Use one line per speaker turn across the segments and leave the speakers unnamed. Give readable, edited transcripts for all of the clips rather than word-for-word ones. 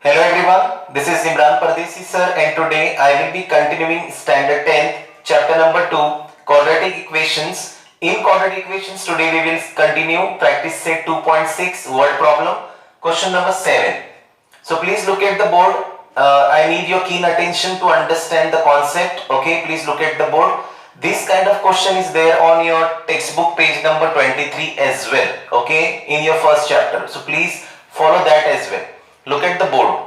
Hello everyone, this is Imran Pardesi sir and today I will be continuing standard 10th chapter number 2 quadratic equations. In quadratic equations today we will continue practice set 2.6 word problem question number 7. So please look at the board. I need your keen attention to understand the concept. Okay, please look at the board. This kind of question is there on your textbook page number 23 as well. Okay, in your first chapter. So please follow that as well. Look at the board.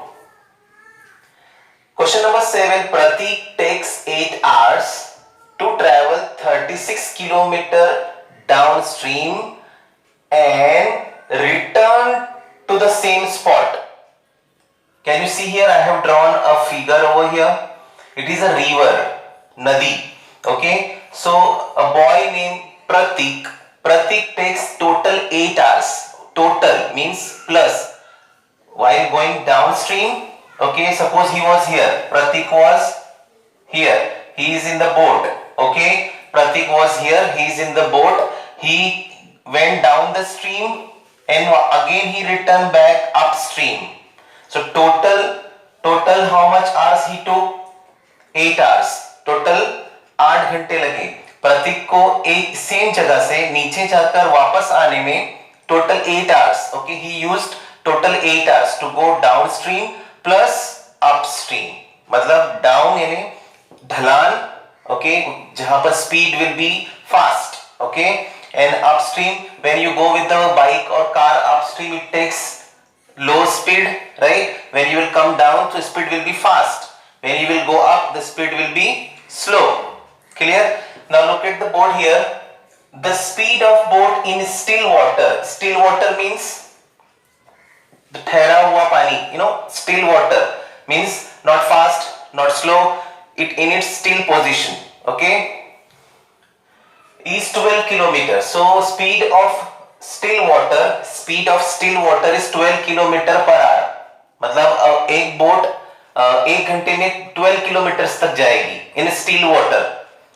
Question number 7. Pratik takes 8 hours to travel 36 km downstream and return to the same spot. Can you see here? I have drawn a figure over here. It is a river, Nadi. Okay. So a boy named Pratik. Pratik takes total 8 hours. Total means plus. While going downstream, okay, suppose he was here, Pratik was here, he is in the boat, okay, Pratik was here, he is in the boat, he went down the stream and again he returned back upstream. So total how much hours he took? 8 hours. Total 8 घंटे लगे प्रतीक को एक same जगह से नीचे जाकर वापस आने में. Total 8 hours. Okay, he used total 8 hours to go downstream plus upstream. मतलब down यानी ढलान, okay, जहां पर speed will be fast, okay, and upstream when you go with the bike or car upstream it takes low speed, right? When you will come down, so speed will be fast. When you will go up, the speed will be slow. Clear? Now look at the board here. The speed of boat in still water. Still water means ठहरा हुआ पानी. You know, still water means not fast, not slow. It in its still position. Okay. Is 12 km. So speed of still water is 12 km per hour. मतलब एक boat 1 घंटे में 12 kilometre तक जाएगी in still water,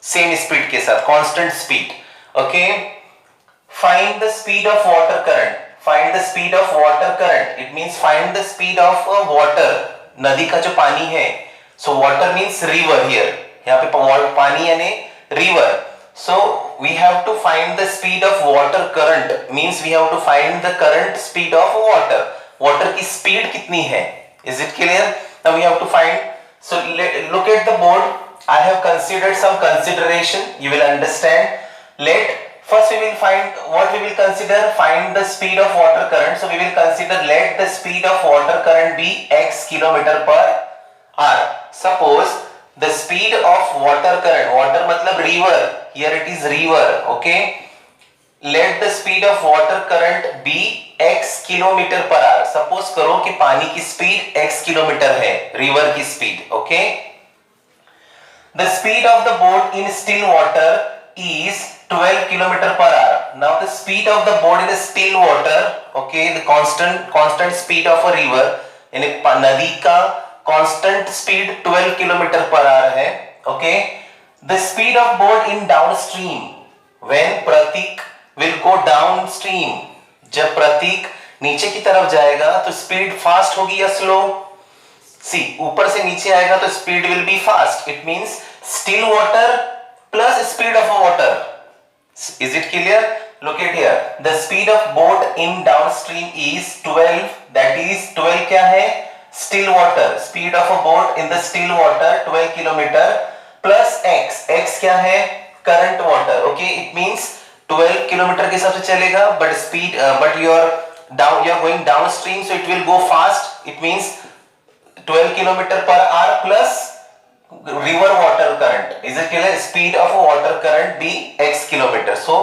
same speed के साथ, constant speed. Okay. Find the speed of water current. Find the speed of water current. It means find the speed of water. नदी का जो पानी है, so water means river here. यहाँ पे पानी यानी river. So we have to find the speed of water current. Means we have to find the current speed of water. Water की speed कितनी है? Is it clear? Now we have to find. So look at the board. I have considered some consideration. You will understand. First we will find what we will consider. Find the speed of water current. So we will consider let the speed of water current be x kilometer per hour. Suppose the speed of water current. Water मतलब river. Here it is river. Okay. Let the speed of water current be x kilometer per hour. Suppose करो कि पानी की speed x kilometre है, river की speed. Okay. The speed of the boat in still water is 12 kilometer per hour. Now the speed of the boat in still water, okay, the constant speed of a river, यानी नदी का constant speed 12 kilometer per hour है. Okay. The speed of boat in downstream when Pratik will go downstream. जब प्रतीक नीचे की तरफ जाएगा तो स्पीड फास्ट होगी या स्लो? सी ऊपर से नीचे आएगा तो speed will be fast. It means still water plus speed of water. Is it clear? Look at here. The speed of boat in downstream is 12. That is 12 क्या है? Still water. Speed of a boat in the still water 12 kilometre plus x क्या है? Current water. Okay. It means 12 kilometre के हिसाब से चलेगा but speed but you are going downstream so it will go fast. It means 12 kilometre per hour plus river water current. Is it clear? Speed of water current be x kilometre. So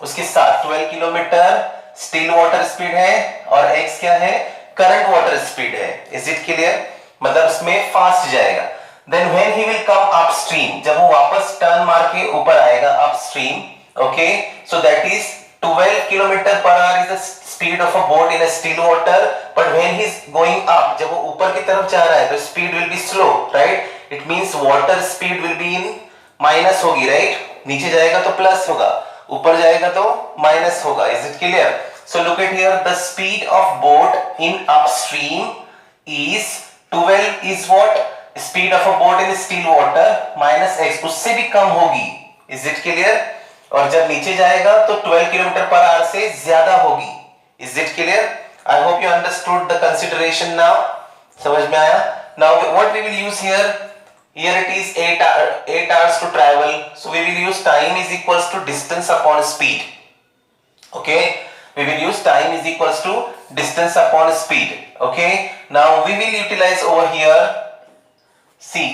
उसके साथ 12 kilometre still water speed है और x क्या है? Current water speed है. Is it clear? मतलब उसमें fast जाएगा. Then when he will come upstream, जब वो वापस टर्न मार के ऊपर आएगा upstream, okay, so that is 12 kilometer per hour is the speed of a boat in a still water, but when he is going up, जब वो ऊपर की तरफ जा रहा है तो speed will be slow, right? It means water speed will be in minus होगी, right? नीचे जाएगा तो plus होगा, ऊपर जाएगा तो minus होगा. Is it clear? So look at here, the speed of boat in upstream is 12 is what speed of a boat in still water minus x, उससे भी कम होगी. Is it clear? और जब नीचे जाएगा तो 12 किलोमीटर पर आवर से ज्यादा होगी. Is it clear? I hope you understood the consideration now. समझ में आया? Now what we will use here? Here it is 8 hours to travel, so we will use time is equals to distance upon speed. Okay, we will use time is equals to distance upon speed. Okay, now we will utilize over here. See,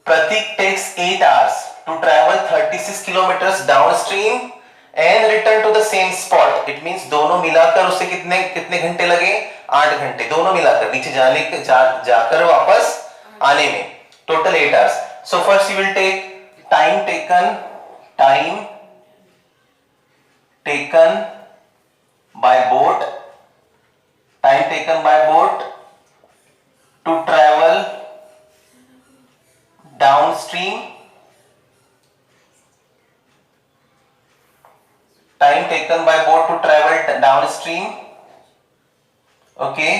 Pratik takes 8 hours to travel 36 kilometers downstream and return to the same spot. It means दोनों मिलाकर उसे कितने कितने घंटे लगे? 8 घंटे. दोनों मिलाकर नीचे जाकर वापस आने में total 8 hours. So first you will take time taken by boat to travel downstream. Time taken by boat to travel downstream. Okay,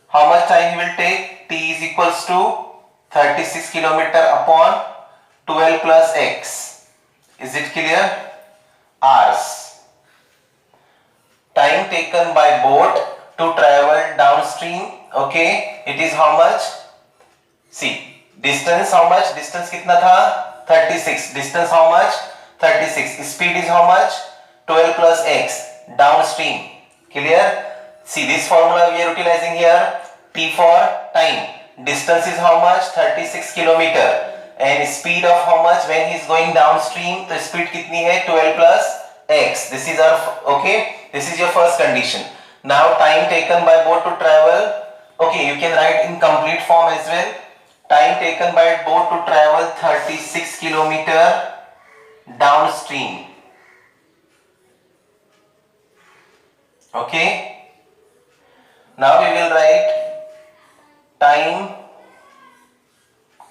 how much time you will take? T is equals to 36 kilometer upon 12 plus x. Is it clear? Hours. Time taken by boat to travel downstream. Okay, it is how much? See, distance how much? Distance कितना था? 36. Distance how much? 36. Speed is how much? 12 plus x. Downstream. Clear? See, this formula we are utilizing here. T for time. Distance is how much? 36 kilometer. And speed of how much when he is going downstream? तो speed कितनी है? 12 plus x. This is our okay. This is your first condition. Now time taken by boat to travel. Okay, you can write in complete form as well. Time taken by boat to travel 36 kilometer downstream. Okay. Now we will write time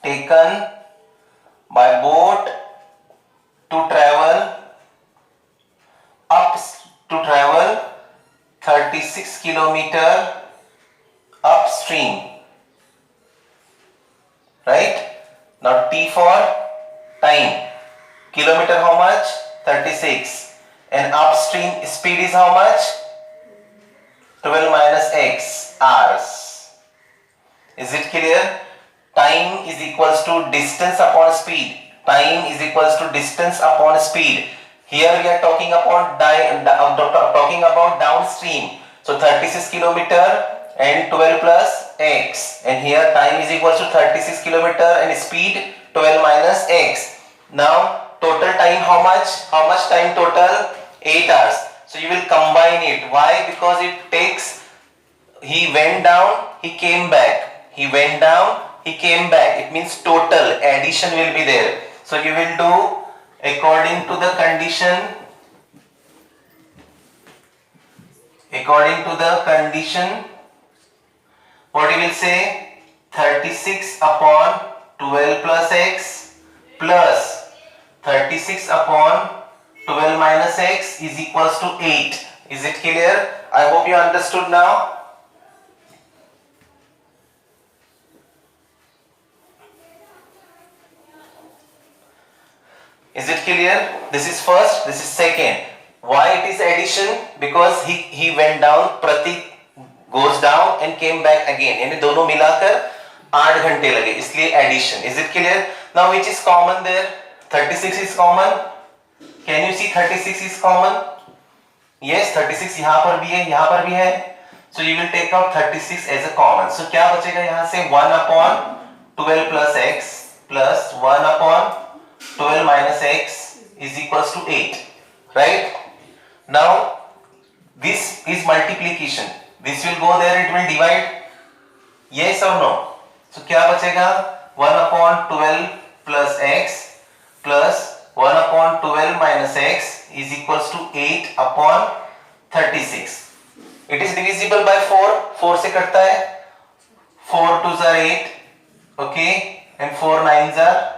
taken by boat to travel 36 kilometer upstream. Right? Now T for time. Kilometer how much? 36. And upstream speed is how much? 12 minus x hours. Is it clear? Time is equals to distance upon speed. Time is equals to distance upon speed. Here we are talking about downstream. So 36 kilometer and 12 plus x. And here time is equals to 36 kilometer and speed 12 minus x. Now total time how much? How much time total? 8 hours. So you will combine it. Why? Because it takes, he went down, he came back. He went down, he came back. It means total addition will be there. So you will do according to the condition. What you will say? 36 upon 12 plus x plus 36 upon 12 minus x is equals to 8. Is it clear? I hope you understood now. Is it clear? This is first, this is second. Why it is addition? Because he went down, Pratik goes down and came back again. यानी दोनों मिलाकर 8 घंटे लगे, इसलिए addition. Is it clear? Now which is common there? 36 is common. Can you see 36 is common? Yes, 36 यहाँ पर भी है, यहाँ पर भी है. So you will take out 36 as a common. So क्या बचेगा यहाँ से? 1 upon 12 plus x plus 1 upon 12 minus x is equals to 8. Right? Now this is multiplication. This will go there, it will divide. Yes or no? So क्या बचेगा? 1 upon 12 plus x plus 1 upon 12 minus x is equals to 8 upon 36. It is divisible by 4. 4 से कटता है. 4 2s are 8. Okay, and 4 9s are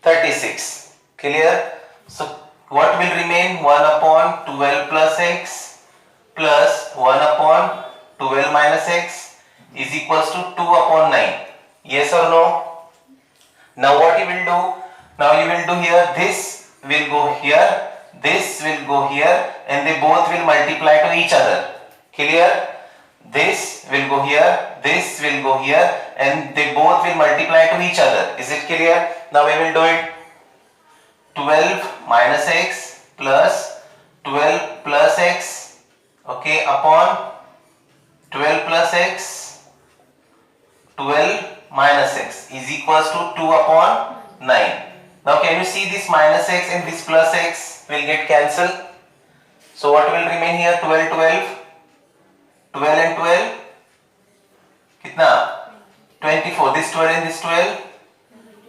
36. Clear? So what will remain? 1 upon 12 plus x plus 1 upon 12 minus x is equals to 2 upon 9. Yes or no? Now what you will do? Now you will do here, this will go here, this will go here, and they both will multiply to each other. Clear? This will go here, this will go here, and they both will multiply to each other. Is it clear? Now we will do it. 12 minus x plus 12 plus x, okay, upon 12 plus x, 12 minus x is equals to 2 upon 9. Now can you see this minus x and this plus x will get cancelled? So what will remain here? 12, 12, 12 and 12, kitna? 24. This 12 and this 12,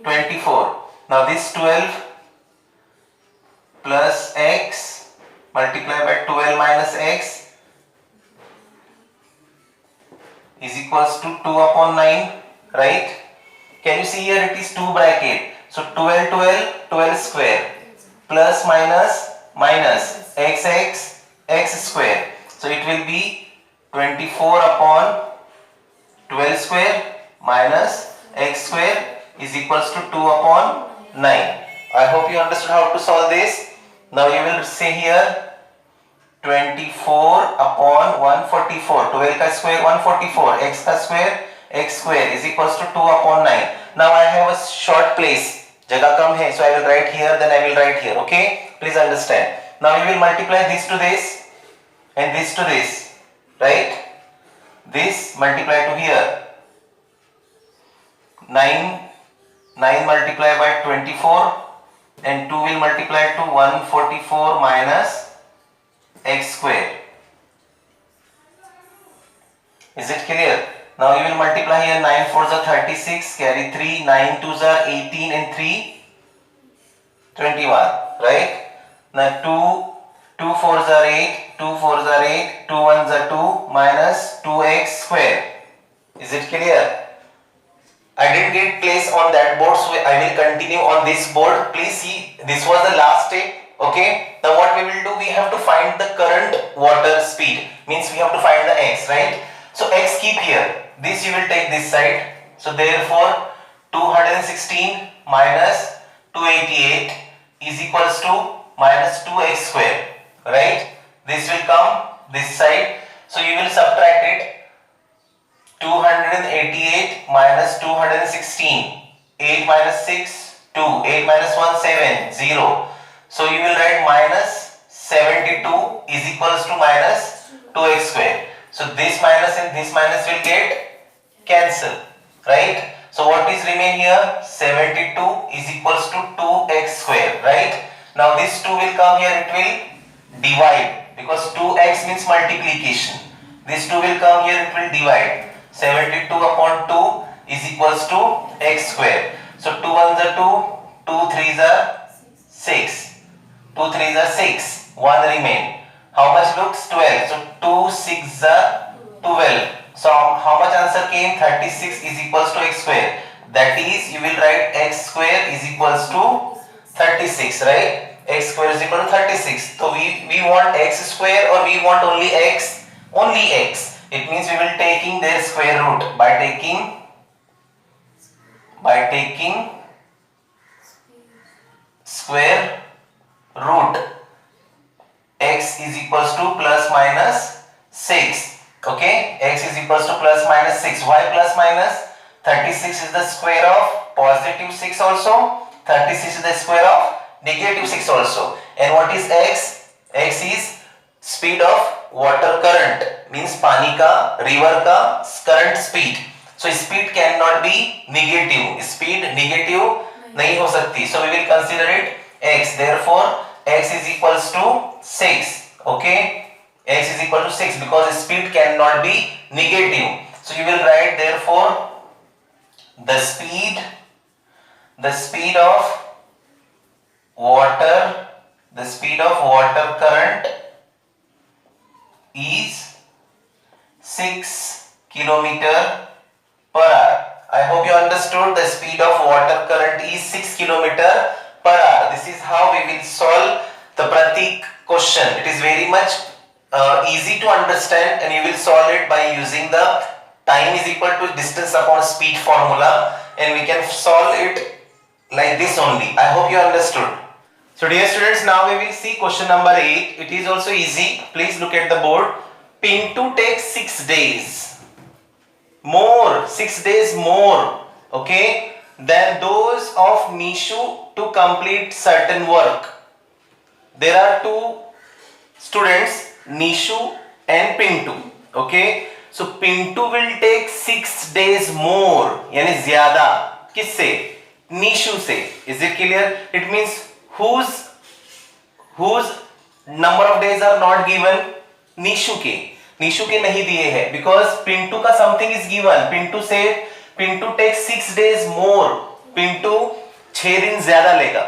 24. Now this 12 plus x multiplied by 12 minus x is equals to 2 upon 9, right? Can you see here it is 2 bracket. So 12, 12, 12 square plus minus minus x, x, x square. So it will be 24 upon 12 square minus x square is equals to 2 upon 9. I hope you understood how to solve this. Now you will say here 24 upon 144, 12 ka square 144, x ka square x square is equals to 2 upon 9. Now I have a short place, jagah kam hai, so I will write here, then I will write here, okay? Please understand. Now you will multiply this to this and this to this, right? This multiply to here, 9 multiplied by 24 and 2 will multiply to 144 minus x square. Is it clear? Now you will multiply here, 9 4s are 36, carry 3, 9 2s are 18 and 3 21, right? Now 2 4s are 8, 2 4s are 8, 2 1s are 2 minus 2x square. Is it clear? I didn't get place on that board, so I will continue on this board. Please see, this was the last step, okay? Now what we will do, we have to find the current water speed, means we have to find the x, right? So x keep here, this you will take this side, so therefore 216 minus 288 is equals to minus 2x square, right? This will come this side, so you will subtract it. 288 minus 216, 8 minus 6, 2, 8 minus 1, 7, 0. So you will write minus 72 is equals to minus 2x square. So this minus and this minus will get cancelled, right? So what is remain here? 72 is equals to 2x square, right? Now this 2 will come here, it will divide, because 2x means multiplication. This 2 will come here, it will divide. 72 upon 2 is equals to x square. So 2 1s are 2, 2 3s are 6, 2 3s are 6, 1 remain. How much looks? 12. So 2 6s are 12. So how much answer came? 36 is equals to x square. That is, you will write x square is equals to 36, right? X square is equal to 36. So we want x square, or we want only x? Only x. It means we will taking their square root by taking square root. X is equals to plus minus 6. Okay, x is equals to plus minus 6. Why plus minus? 36 is the square of positive 6 also. 36 is the square of negative 6 also. And what is x? X is speed of water current, means pani ka, river ka current speed. So speed cannot be negative. Speed negative nahi ho sakti. So we will consider it x. Therefore x is equals to 6. Okay, x is equal to 6 because speed cannot be negative. So you will write therefore the speed of water current is 6 kilometer per hour. I hope you understood the speed of water current is 6 kilometer per hour. This is how we will solve the Pratik question. It is very much easy to understand, and you will solve it by using the time is equal to distance upon speed formula, and we can solve it like this only. I hope you understood. So dear students, now we will see question number 8. It is also easy. Please look at the board. Pintu takes 6 days more, 6 days more, okay, than those of Nishu to complete certain work. There are two students, Nishu and Pintu, okay. So Pintu will take 6 days more, यानी ज्यादा, किससे? Nishu से. Is it clear? It means whose number of days are not given? Nishu के नहीं दिए हैं, because Pintu का something is given. Pintu takes 6 days more. Pintu 6 दिन ज्यादा लेगा,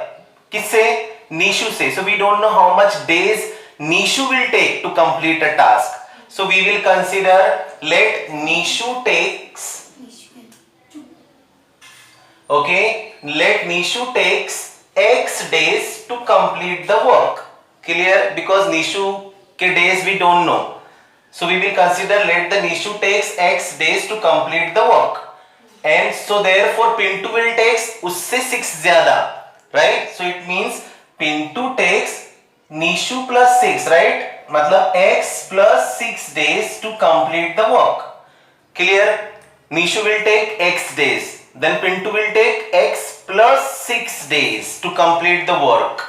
किससे? Nishu से. So we don't know how much days Nishu will take to complete a task. So we will consider, let Nishu takes, okay, let Nishu takes X days to complete the work. Clear? Because Nishu के days we don't know. So we will consider, let the Nishu takes X days to complete the work. And so therefore Pintu will takes उससे 6 ज्यादा, right? So it means Pintu takes Nishu plus 6, right? मतलब X plus 6 days to complete the work. Clear? Nishu will take X days, then Pintu will take X plus 6 days to complete the work.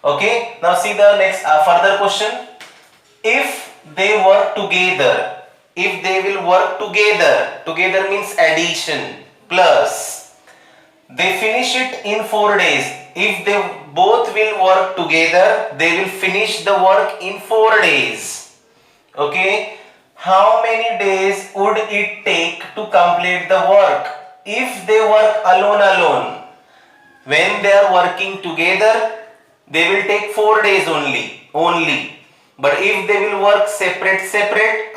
Okay, now see the next further question. If they work together, if they will work together means addition, plus they finish it in 4 days. If they both will work together, they will finish the work in 4 days. Okay, how many days would it take to complete the work if they work alone? When they are working together, they will take 4 days only. But if they will work separate,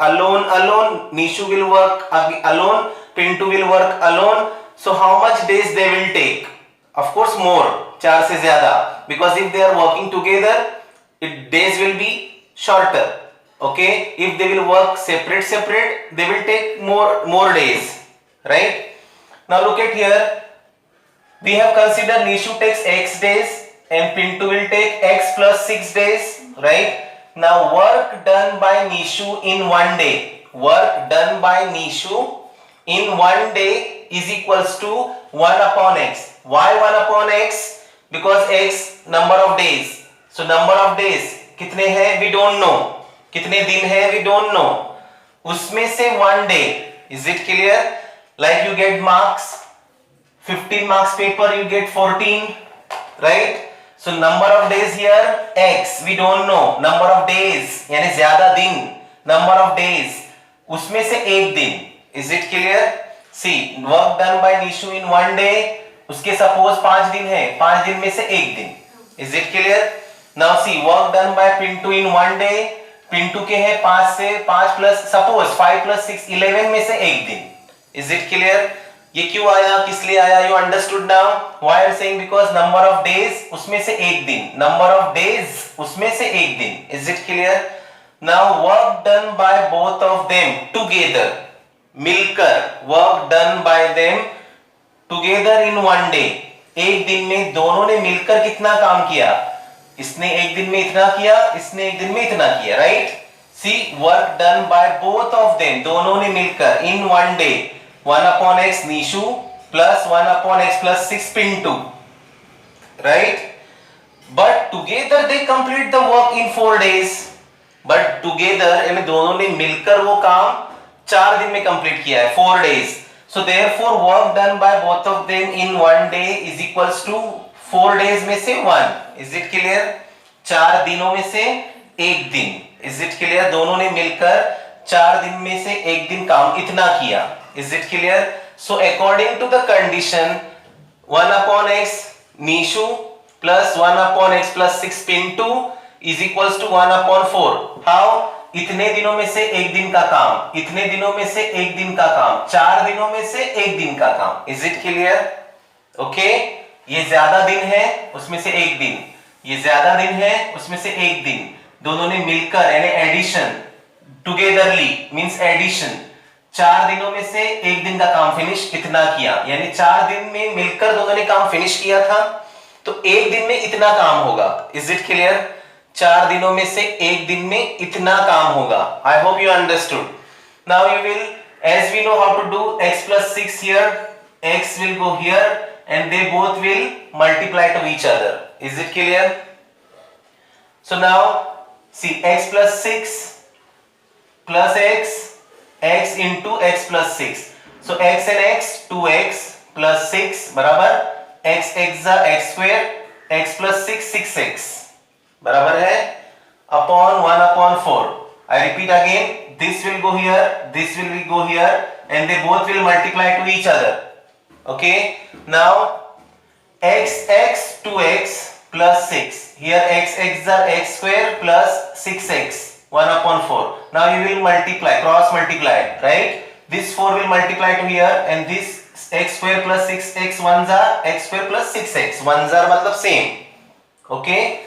alone, Nishu will work alone, Pintu will work alone. So how much days they will take? Of course more, 4 से ज़्यादा. Because if they are working together, days will be shorter. Okay, if they will work separate, they will take more days, right? Now look at here. We have considered Nishu takes X days and Pintu will take X plus 6 days, right? Now work done by Nishu in 1 day. Work done by Nishu in 1 day is equals to 1 upon X. Why 1 upon X? Because X number of days. So number of days कितने हैं? We don't know. कितने दिन हैं? We don't know. उसमें से 1 day. Is it clear? Like you get marks, 15 marks paper you get 14, right? So number of days here X, we don't know. Number of days यानी ज्यादा दिन, number of days उसमें से 1 दिन. Is it clear? See, work done by Nishu in 1 day, उसके suppose 5 दिन है, 5 दिन में से 1 दिन. Is it clear? Now see, work done by Pintu in 1 day, Pintu के है 5 से 5 plus suppose 5 plus 6 11 में से 1 दिन. Is it clear? ये क्यों आया, किस लिए आया? You understood now? Why I am saying? Because number of days उसमें से 1 दिन, number of days उसमें से 1 दिन. Is it clear? Now work done by both of them together, मिलकर, work done by them together in 1 day. एक दिन में दोनों ने मिलकर कितना काम किया? इसने एक दिन में इतना किया, इसने एक दिन में इतना किया, right? See, work done by both of them, दोनों ने मिलकर in 1 day. 1 upon X Nishu plus 1 upon X plus 6 Pintu, right? But together they complete the work in 4 days. But together यानी दोनों ने मिलकर वो काम 4 दिन में complete किया है, 4 days. So therefore work done by both of them in 1 day is equals to 4 days में से 1. Is it clear? 4 दिनों में से 1 दिन. Is it clear? दोनों ने मिलकर 4 दिन में से 1 दिन काम इतना किया. Is it clear? So according to the condition 1 upon X Nishu plus 1 upon X plus 6 Pintu is equals to 1 upon 4. How? इतने दिनों में से 1 दिन का काम, इतने दिनों में से 1 दिन का काम, 4 दिनों में से 1 दिन का काम. Is it clear? Okay? ये ज्यादा दिन है, उसमें से 1 दिन. ये ज्यादा दिन है, उसमें से 1 दिन. दोनों ने मिलकर यानी एडिशन, टुगेदरली मींस एडिशन, 4 दिनों में से एक दिन का काम फिनिश इतना किया, यानी 4 दिन में मिलकर दोनों ने काम फिनिश किया था, तो एक दिन में इतना काम होगा। Is it clear? 4 दिनों में से एक दिन में इतना काम होगा। आई hope you understood. Now you will, as we know how to do x plus 6 here, x will go here and they both will multiply to each other. Is it clear? So now see, x plus 6 plus x into x plus 6. So x and x, 2x plus 6 बराबर x जा x square, x plus 6 6x बराबर है upon 1 upon 4. I repeat again, this will go here, this will go here and they both will multiply to each other. Okay, now x 2x plus 6, here x are x square plus 6x 1 upon 4. Now you will multiply, cross multiply, right? This 4 will multiply to here and this x square plus 6x 1s are x square plus 6x, 1s are मतलब same. Okay,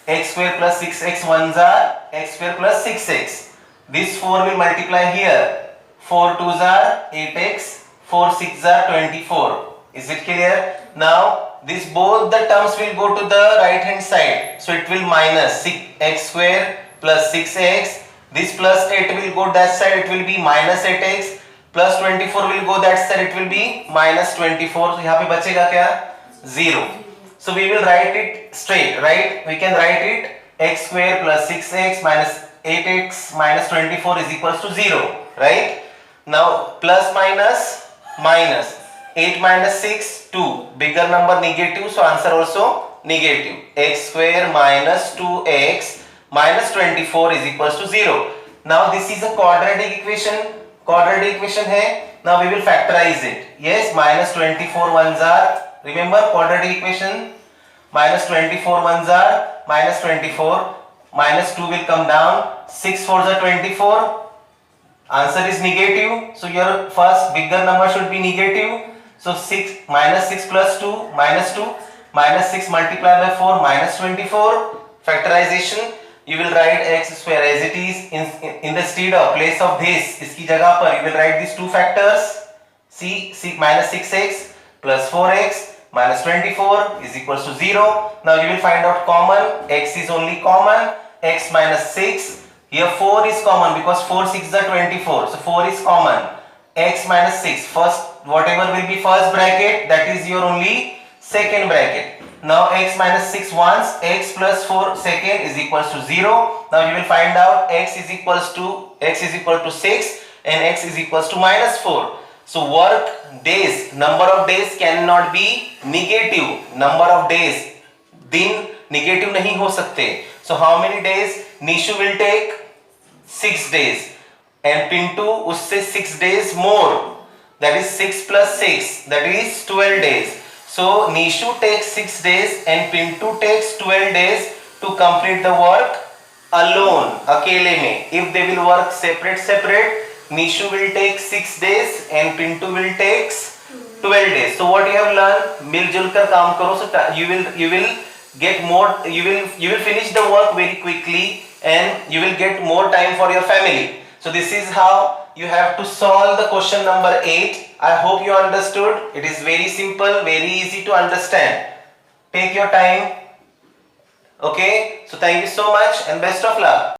x square plus 6x 1s are x square plus 6x. This 4 will multiply here, 4 2s are 8x, 4 6s are 24. Is it clear? Now this both the terms will go to the right hand side, so it will minus 6x square plus 6x. This plus 8 will go that side, it will be minus 8x, plus 24 will go that side, it will be minus 24. So यहाँ पे बचेगा क्या? 0. So we will write it straight, right? We can write it x square plus 6x minus 8x minus 24 is equals to 0, right? Now plus minus minus 8 minus 6 2, bigger number negative, so answer also negative. X square minus 2x minus 24 is equals to 0. Now this is a quadratic equation. Quadratic equation है. Now we will factorize it. Yes, minus 24 ones are, remember quadratic equation, minus 24 ones are minus 24, minus 2 will come down, 6 4s are 24, answer is negative, so your first bigger number should be negative. So 6 minus 6 plus 2 minus 2, minus 6 multiplied by 4 minus 24. Factorization, you will write x square as it is, in the stead of place of this, इसकी जगह पर you will write these two factors. C minus 6x plus 4x minus 24 is equals to 0. Now you will find out common. X is only common. X minus 6. Here 4 is common because 4 6 are 24. So 4 is common. X minus 6. First, whatever will be first bracket, that is your only second bracket. Now x minus 6 once, x plus 4 second is equals to 0. Now you will find out x is equal to 6 and x is equals to minus 4. So work days, number of days cannot be negative. Number of days, दिन negative नहीं हो सकते. So how many days? Nishu will take 6 days and Pintu उससे 6 days more. That is 6 plus 6. That is 12 days. So Nishu takes 6 days and Pintu takes 12 days to complete the work alone, अकेले में. If they will work separate, Nishu will take 6 days and Pintu will take 12 days. So what you have learned, मिलजुल कर काम करो. So you will get more. You will finish the work very quickly and you will get more time for your family. So this is how you have to solve the question number 8. I hope you understood. It is very simple, very easy to understand. Take your time. Okay. So thank you so much and best of luck.